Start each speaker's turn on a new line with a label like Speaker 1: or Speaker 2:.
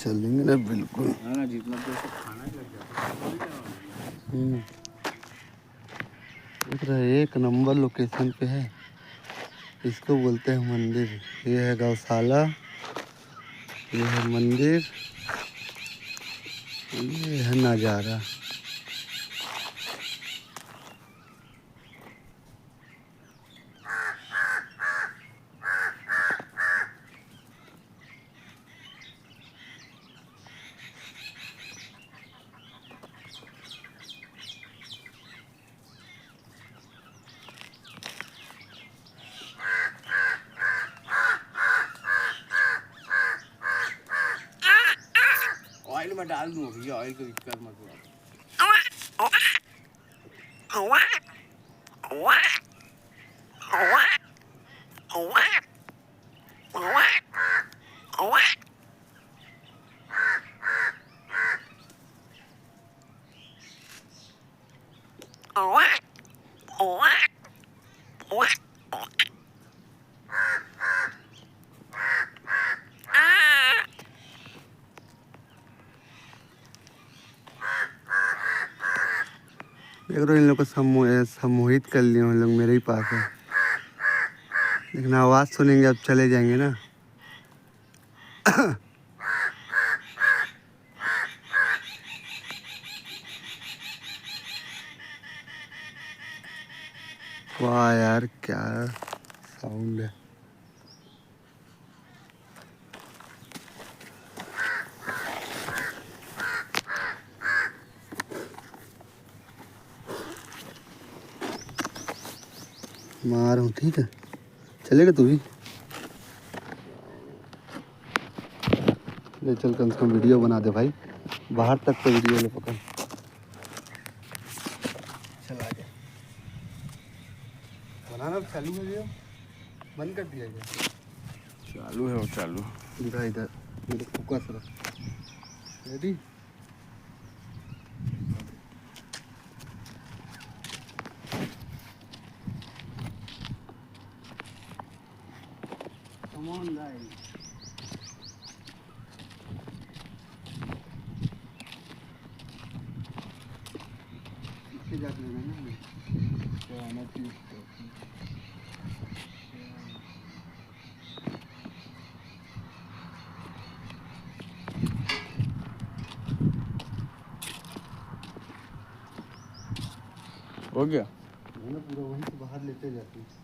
Speaker 1: चलेंगे ना बिल्कुल।
Speaker 2: ना जितना तो खाना ही लग जाता है।
Speaker 1: देख रहे एक नंबर लोकेशन पे है। इसको बोलते हैं मंदिर। ये है गौशाला, ये है मंदिर, ये है नज़ारा।
Speaker 2: ऑयल में डाल दूँ भैया, ऑयल की दिक्कत मत हो।
Speaker 1: देख रहे हो इन लोग को सम्मोहित कर लिए हम लोग मेरे ही पास है। लेकिन आवाज़ सुनेंगे अब चले जाएंगे ना। वाह यार क्या साउंड है। मार हूँ ठीक है, चलेगा तू भी। ले चल कम से कम वीडियो बना दे भाई, बाहर तक तो वीडियो ले पकड़। चला गया बनाना चालू है वीडियो, बंद कर दिया गया।
Speaker 2: चालू है वो चालू।
Speaker 1: इधर इधर मेरे फोकस रख। रेडी।
Speaker 2: Come on guys.
Speaker 1: इसके जाके लेना ना हमें।
Speaker 2: क्या आना चाहिए। हो गया
Speaker 1: पूरा वहीं से बाहर लेते जाते हैं।